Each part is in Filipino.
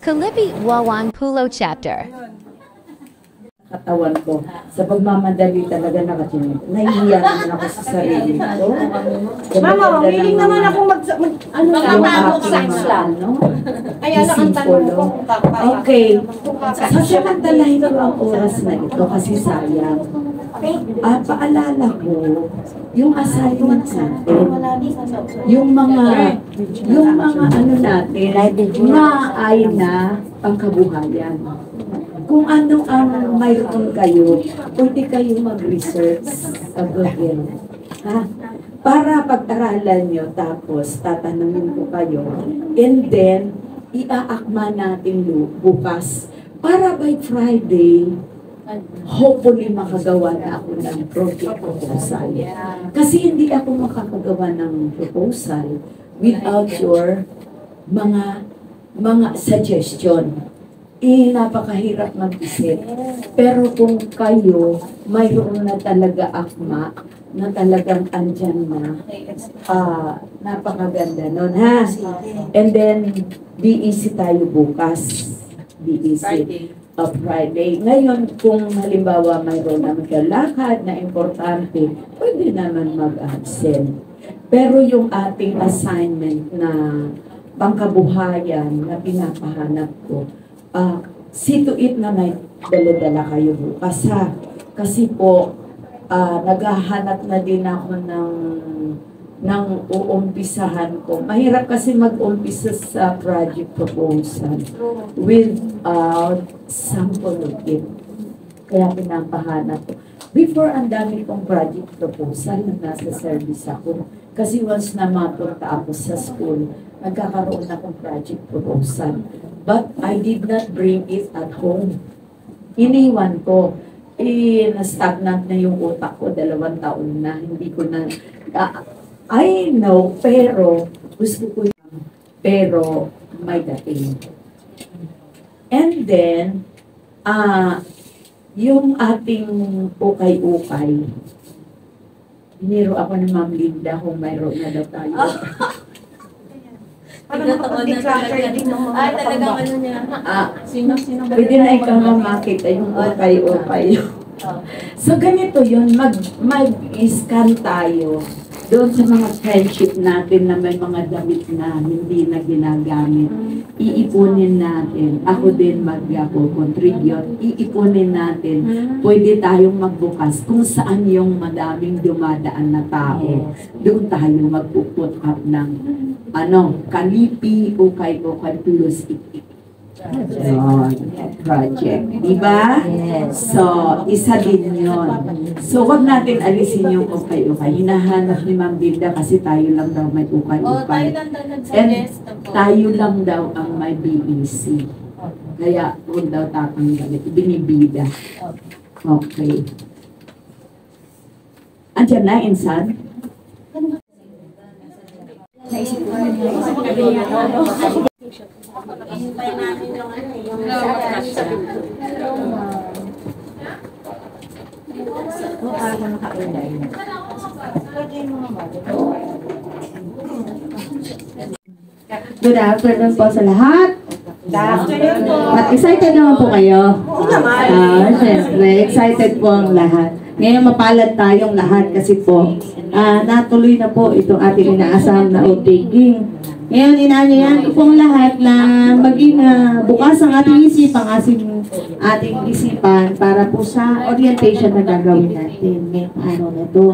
Kalipi Wawan Pulo Chapter. Katawan ko. Sa pagmamadali talaga nahihiya naman ako sa sarili ko. Mama, willing naman ako mag-sax lang. Kaya lang ang tanong ko kung okay. Sasamantalahin ko ang oras na ito kasi sayang. Paalala ko, yung assignment natin, yung mga ano natin, na ay na pangkabuhayan. Kung ano ang mayroon kayo, pwede kayo mag-research sa Google. Ha? Para pag-aralan nyo, tapos tatanungin ko kayo, and then, iaakma natin bukas. Para by Friday, hopefully makagawa na ako ng project proposal. Kasi hindi ako makakagawa ng proposal without your mga suggestion. Napakahirap mag-isip. Pero kung kayo, mayroon na talaga akma, na talagang andyan na, napakaganda nun, ha? And then, be easy tayo bukas. Be easy. Friday. Ngayon, kung halimbawa mayroon na maglalakad na importante, pwede naman mag-absent. Pero yung ating assignment na pangkabuhayan na pinapahanap ko, see to it na may dala-dala kayo bukas, ha? Kasi po, naghahanap na din ako ng uumpisahan ko. Mahirap kasi mag-umpisa sa project proposal without sample of it. Kaya pinapahanap ko. Before, ang dami kong project proposal na nasa service ako. Kasi once na mapunta ako sa school, nagkakaroon akong project proposal. But I did not bring it at home. Iniwan ko. Na-stagnant na yung utak ko, 2 taon na. Hindi ko na... I know, pero gusto ko yun. Pero may dating. And then, yung ating ukay-ukay, biniro ako ng Ma'am Linda kung mayroon na daw tayo. talagang ano niya. Sino pwede na ikaw makita yung ukay-ukay. So, ganito yun, mag-scan tayo doon sa mga friendship natin na may mga damit na hindi na ginagamit. Iipunin natin. Ako din mag-contribute. Iipunin natin. Pwede tayong magbukas kung saan yung madaming dumadaan na tao. Doon tayo magpuput up ng Kalipi o kay Plus project. Diba? So, isa din yun. So, wag natin alisin yung ukay-ukay. Hinahanap ni Ma'am Bilda kasi tayo lang daw may ukay-ukay. And tayo lang daw ang may BEC. Kaya, huwag daw tatanggalin. Binibida. Okay. Andiyan na, Insan? Naisip ko namin hintay namin yung Good afternoon po sa lahat. Good afternoon po. Excited naman po kayo? Oo naman. Siyempre, excited po ang lahat. Ngayon mapalad tayong lahat kasi po natuloy na po itong ating inaasam na outtaking. Ngayon, inaanyayan ko pong lahat na maging bukas ang ating ating isipan para po sa orientation na gagawin natin ngayong araw na ito.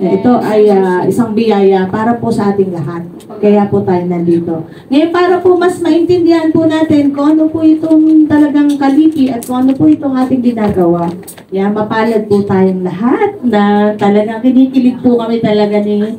Ito ay isang biyaya para po sa ating lahat. Kaya po tayo nandito. Ngayon, para po mas maintindihan po natin kung ano po itong talagang Kalipi at kung ano po itong ating ginagawa. Yan, mapalad po tayong lahat na talagang kinikilig po kami talaga ni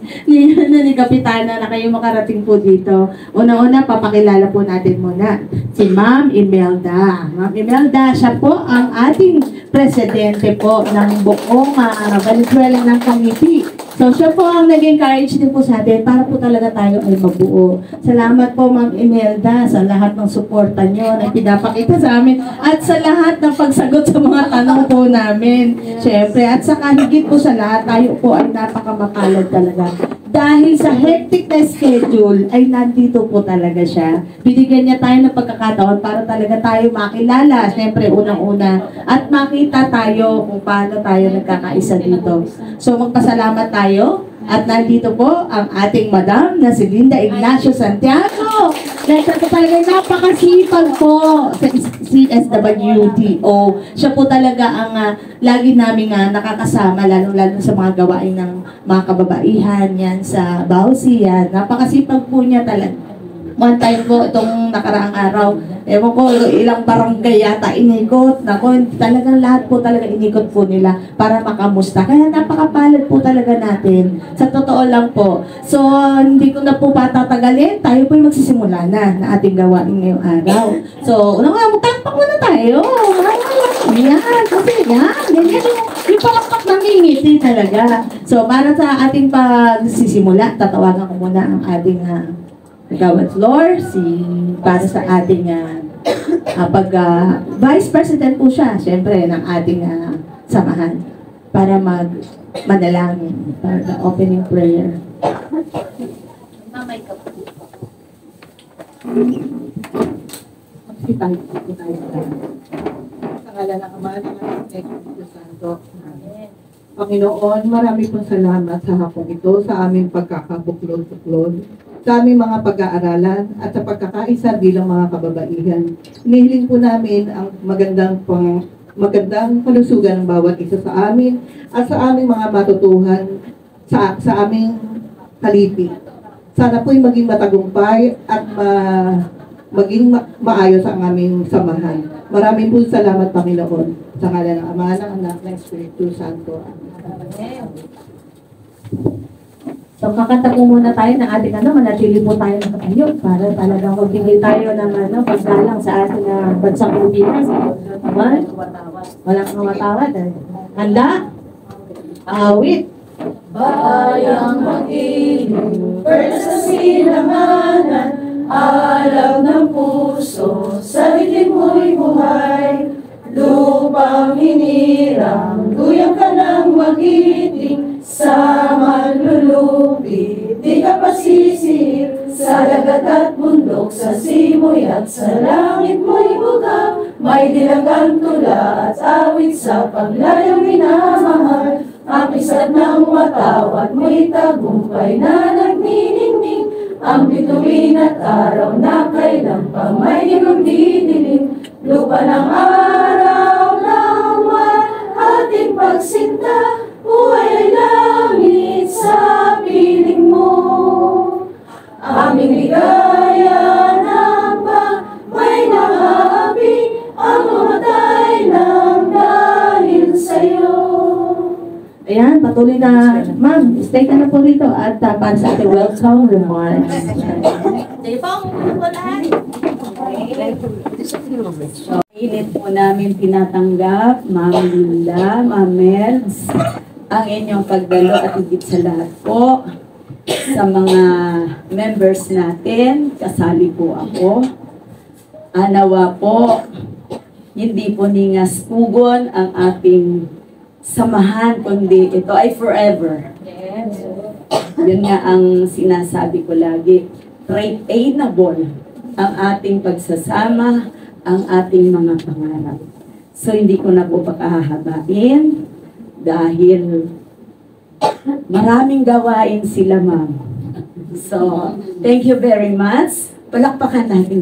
Kapitana na kayo makarating po dito. Una-una, papakilala po natin muna si Ma'am Imelda. Ma'am Imelda, siya po ang ating presidente po ng buong Valenzuela ng Kalipi. So, siya po ang nag-encourage din po sa atin para po talaga tayo ay mabuo. Salamat po, Ma'am Imelda, sa lahat ng suporta nyo na pinapakita sa amin at sa lahat ng pagsagot sa mga tanong po namin. Siyempre, at saka higit po sa lahat, tayo po ay napakamapalad talaga dahil sa hectic na schedule, ay nandito po talaga siya. Binigyan niya tayo ng pagkakataon para talaga tayo makilala, siyempre unang-una, at makita tayo kung paano tayo nagkakaisa dito. So magpasalamat tayo, at nandito po ang ating madam na si Linda Ignacio Santiago. Na siya po talaga napakasipag po sa CSWDO. Siya po talaga ang lagi namin nakakasama, lalo-lalo sa mga gawain ng mga kababaihan yan sa Bausi yan. Napakasipag po niya talaga. One time po, itong nakaraang araw, ewan ko, ilang barangay yata inikot. Nako, talagang lahat po talaga inikot po nila para makamusta. Kaya napakapalad po talaga natin. Sa totoo lang po. So, hindi ko na po patatagalin. Tayo po yung magsisimula na ating gawain ngayong araw. So, unang-una, magtampak muna tayo. Yan, kasi yan. Ganyan yung palakpak nangingiti talaga. So, para sa ating pagsisimula, tatawagan ko muna ang ating Gawad Floor, para sa ating Vice President po siya, syempre, ng ating samahan para manalangin para the opening prayer. Sa ngala ng Ama, ng Anak, ng Espiritu Santo. Panginoon, marami pong salamat sa hapong ito, sa aming pagkakabuklod-buklod, sa aming mga pag-aaralan at sa pagkakaisa bilang mga kababaihan. Inihiling po namin ang magandang kalusugan ng bawat isa sa amin at sa aming mga matutuhan sa aming kalipi. Sana po'y maging matagumpay at maging maayos ang aming samahan. Maraming po salamat, Panginoon, sa ngalan ng Ama, ng Anak, ng Espiritu Santo. Amen. So, kakanta po muna tayo ng ating manatili po tayo nakatayo para talagang magbigay tayo ng paggalang sa ating bansang Pilipinas. Walang matawad. Handa? Awit! Bayang mag-inig, sa silanganan, alam ng puso, sa dilim mo'y buhay. Lupang hinirang, guyang ka ng magiting, sa manlulupi, di ka pasisir. Sa dagat at bundok, sa simoy at sa langit mo'y buga, may dilagang tula at awit sa paglayang minamahal. Ang isa't ng matawad mo'y tagumpay na nagniningning, ang bituin at araw na kailang pa may magdidilim. Lupa ng araw ng buwan, ating pagsinta, buhay ay langit sa piling mo. Aming ligaya ng may nahabi, ang mamatay ng dahil sa'yo. Ayan, patuloy na. Ma'am, stay ka na po rito at para sa ating welcome remarks. Init po namin tinatanggap, Ma'am Linda, Ma'am Melz, ang inyong pagdalo at higit sa lahat po sa mga members natin. Kasali po ako. Anawa po, hindi po ningas pugon ang ating samahan, kundi ito ay forever. Yun nga ang sinasabi ko lagi. Trainable ang ating pagsasama, ang ating mga pangarap. So, hindi ko na po pakahahabain dahil maraming gawain sila, ma'am. So, thank you very much. Palakpakan natin.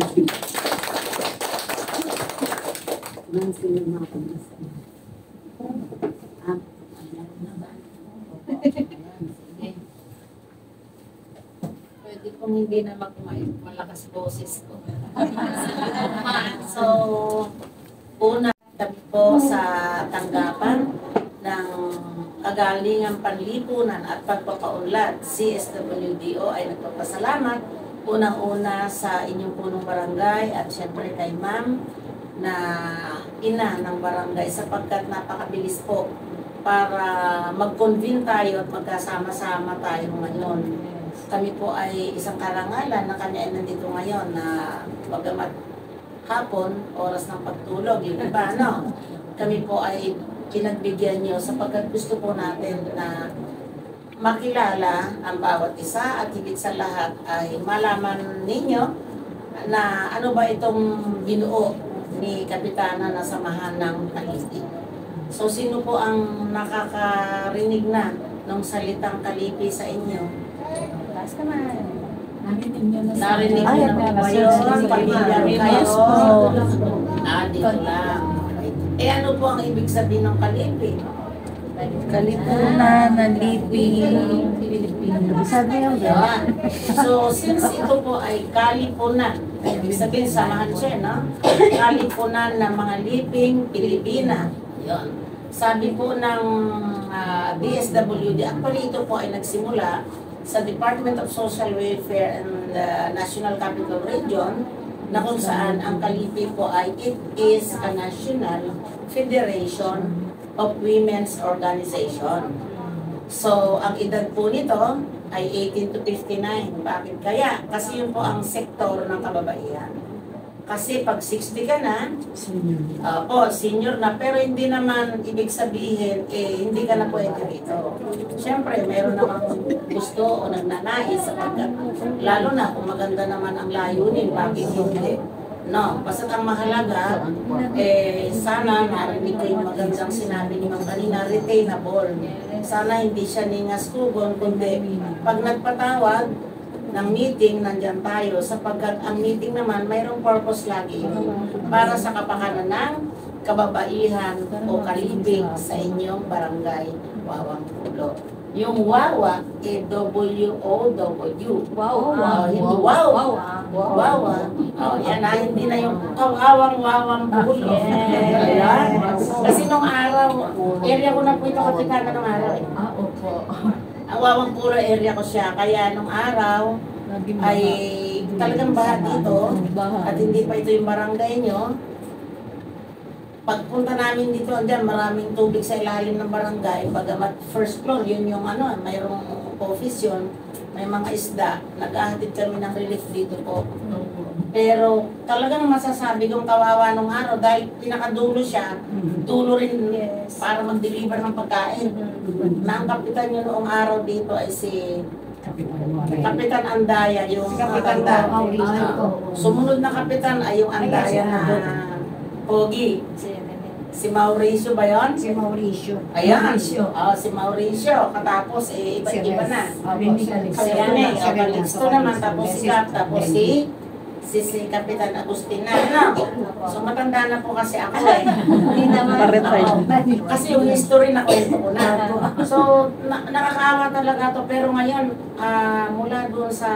Ma'am, sila mga pamasa. Pwede pong hindi na malakas boses ko. So, una kami po sa tanggapan ng kagalingang panlipunan at pagpapaunlad. CSWDO ay nagpapasalamat unang-una sa inyong punong barangay at syempre kay ma'am na ina ng barangay sapagkat napakabilis po para mag-convene tayo at magkasama-sama tayo ngayon. Kami po ay isang karangalan na kanya ay nandito ngayon na bagamat hapon, oras ng pagtulog, yung iba, no? Kami po ay pinagbigyan nyo sapagkat gusto po natin na makilala ang bawat isa at higit sa lahat ay malaman ninyo na ano ba itong binuo ni Kapitana na samahan ng Kalipi. So sino po ang nakakarinig na ng salitang Kalipi sa inyo? Narinig niyo na ba yun? Pamilyar kayo? Dito lang. Ano po ang ibig sabihin ng Kalipi? Kalipunan, nalipi. Sabi yung Yan. So, since ito po ay kalipunan, ibig sabihin, samahan siya, no? Kalipunan ng mga liping Pilipina. Yan. Sabi po ng DSWD, actually ito po ay nagsimula sa Department of Social Welfare and National Capital Region, na kung saan ang Kalipi po ay it is a national federation of women's organization. So, ang edad po nito ay 18 to 59. Bakit kaya? Kasi yun po ang sektor ng kababaihan. Kasi pag 60 ka na, senior na, pero hindi naman ibig sabihin, hindi ka na pwede rito. Siyempre, meron namang gusto o nagnanais sapagkat, lalo na kung maganda naman ang layunin, bakit hindi? No, basta ang mahalaga, sana narinig ko yung magandang sinabi ni Ma'am kanina, retainable. Sana hindi siya ningaskugon, kundi pag nagpatawag ng meeting, nandyan tayo, sapagkat ang meeting naman mayroong purpose lagi para sa kapakanan ng kababaihan o kalibig sa inyong barangay Wawang Pulo. Yung Wawa, W-O-W. Wawa. Hindi Wawa. Wawa. Yan na, hindi na yung Wawang Pulo. Ayan. Kasi nung araw, area ko na po ito Kapitana nung araw. Opo. Ang Wawang Pulo area ko siya. Kaya nung araw, ay talagang baha dito. At hindi pa ito yung barangay nyo. Pagpunta namin dito, andyan, maraming tubig sa ilalim ng barangay. Bagamat first floor, yun yung mayroong office yun. May mga isda. Nag-ahatid kami ng relief dito po. Pero talagang masasabi kong kawawa nung araw dahil pinakadulo siya, dulo rin para mag-deliver ng pagkain. Na ang kapitan nyo noong araw dito ay si Kapitan Andaya, yung matanda. Sumunod na kapitan ay yung Andaya na Pogi. Si Mauricio ba yun? Si Mauricio. Ayan. Si Mauricio. Katapos, iba-iba na. Si Rene. Calixto naman. Tapos si Cap. Tapos si Kapitan Agustina. So matanda na po kasi ako Hindi naman. Kasi yung history na kwento ko na. So nakakaawa talaga to. Pero ngayon, mula doon sa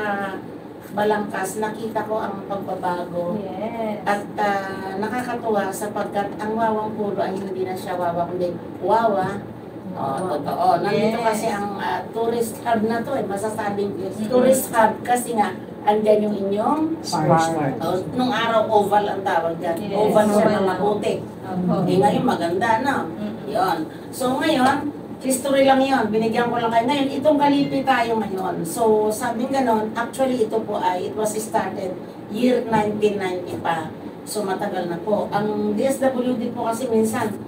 Balangkas, nakita ko ang pagbabago. At nakakatuwa sapagkat ang Wawang Pulo ay hindi na siya wawa, kundi wawa. Totoo. Nandito kasi ang tourist hub na to, masasabing tourist hub kasi nga, andyan yung inyong park. Nung araw, oval ang tawag dyan. Oval siya na maputi. Ngayon, maganda, no? Yun. So ngayon, history lang yon, binigyan ko lang kayo. Ngayon, itong Kalipi tayo ngayon. So, sabi ganon, actually ito po it was started year 1990 pa. So, matagal na po. Ang DSWD po kasi minsan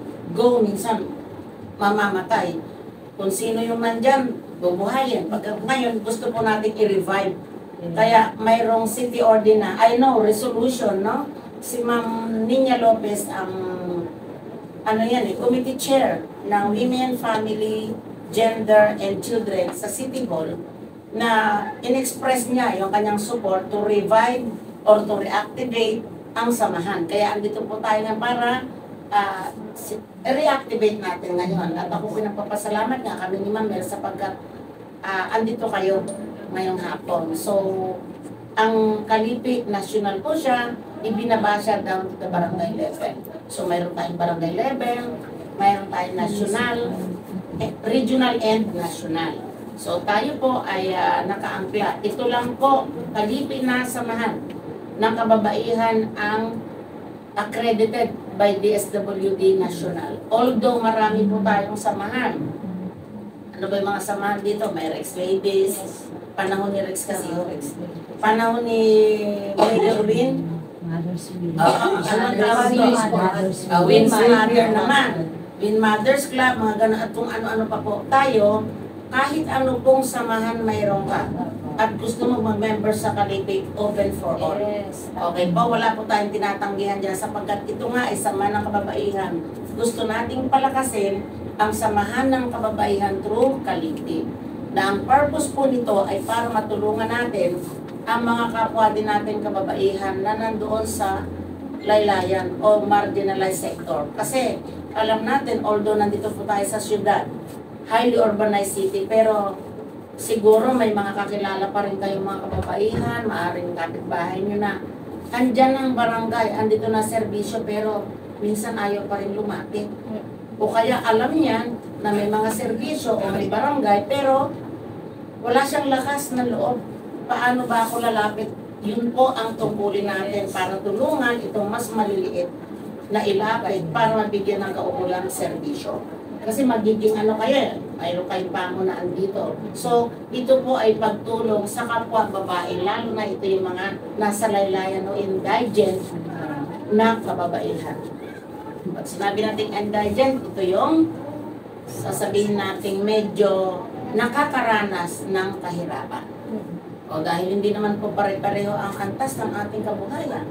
mamamatay. Kung sino yung nandyan, bubuhayin. Pag ngayon, gusto po natin i-revive. Kaya, mayroong city ordinance, resolution, no? Si Ma'am Nina Lopez ang committee chair ng Women, Family, Gender, and Children sa City Hall na in-express niya yung kanyang support to revive or to reactivate ang samahan. Kaya andito po tayo nga para reactivate natin ngayon. At ako pinagpapasalamat nga kami ni Ma'am Mel sapagkat andito kayo ngayong hapon. So, ang Kalipi, national po siya, ibinaba siya down to the barangay level. So, mayroon tayong barangay level, mayroon tayong national, regional and national. So, tayo po ay nakaangkla. Ito lang po, Kalipi na samahan ng kababaihan ang accredited by DSWD National. Although marami po tayong samahan. Ano ba yung mga samahan dito? May Rex Ladies, panahon ni Rex kasi panahon ni Mayor Win, Win Mother naman. Win Mothers Club, mga gano'n, at kung ano-ano pa po tayo, kahit ano pong samahan mayroon ka at gusto mo mag-member sa Kalipig, open for all. Okay po, wala po tayong tinatanggihan dyan sapagkat ito nga ay sama ng kababaihan. Gusto nating palakasin ang samahan ng kababaihan through Kalipig. Na ang purpose po nito ay para matulungan natin ang mga kapwa din natin kababaihan na nandoon sa laylayan o marginalized sector. Kasi alam natin, although nandito po tayo sa syudad, highly urbanized city, pero siguro may mga kakilala pa rin kayong mga kababaihan, maaaring kapitbahay nyo na andyan ang barangay, andito na serbisyo, pero minsan ayaw pa rin lumapit. O kaya alam niyan na may mga serbisyo o may barangay, pero wala siyang lakas na loob. Paano ba ako lalapit? Yun po ang tungkulin natin para tulungan itong mas maliliit na ilapit para mabigyan ng kaukulang serbisyo. Kasi magiging ano kayo, mayroon kayong pamunaan dito. So, ito po ay pagtulong sa kapwa babae, lalo na ito yung mga nasa laylayan o indigent na kababaihan. Pag sinabi natin indigent, ito yung sasabihin natin medyo nakakaranas ng kahirapan. O dahil hindi naman po pare-pareho ang antas ng ating kabuhayan.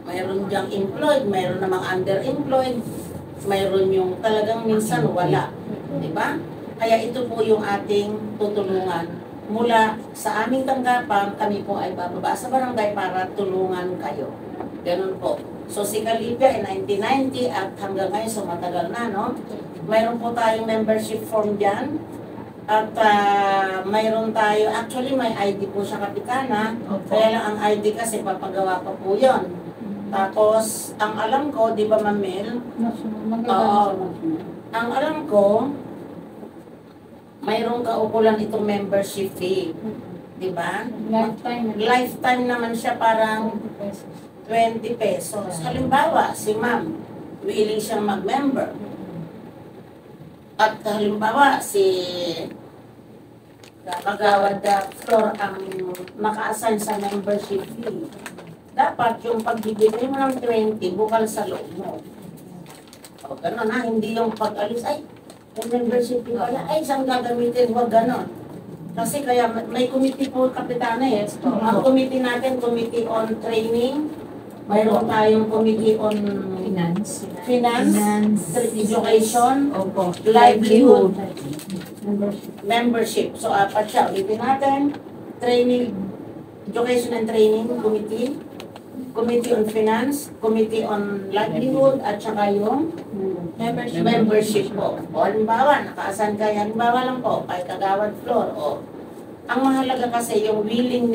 Mayroon diyang employed, mayroon namang underemployed, mayroon yung talagang minsan wala. Diba? Kaya ito po yung ating tutulungan. Mula sa aming tanggapan, kami po ay bababa sa barangay para tulungan kayo. Ganun po. So si Kalipia ay 1990 at hanggang ngayon, so matagal na, no? Mayroon po tayong membership form dyan. At mayroon tayo, actually may ID po siya kapitana, kaya lang ang ID kasi papagawa pa po yun. Tapos, ang alam ko, di ba Ma'am Mel? Oo. Ang alam ko, mayroong kaukulan itong membership fee. Di ba? Lifetime naman siya, parang 20 pesos. Halimbawa, si Ma'am, willing siyang mag-member. At halimbawa, si Kagawad Flor ang naka-assign sa membership fee. Dapat yung pagbibigay mo ng 20, bukal sa loob mo. O gano'n ha, hindi yung pag-alis, ay, yung membership fee pala, ay, saan gagamitin, huwag gano'n. Kasi kaya may committee po, Kapitana eh. Ang committee natin, Committee on Training, mayroon tayong Committee on Finance, Education, Livelihood, Membership. So, apat siya. Ulitin natin. Training, Education and Training Committee, Committee on Finance, Committee on Livelihood, at saka yung membership po. O, halimbawa, nakaasan kayo. Halimbawa lang po, kay Kagawad Flor. O, ang mahalaga kasi yung willing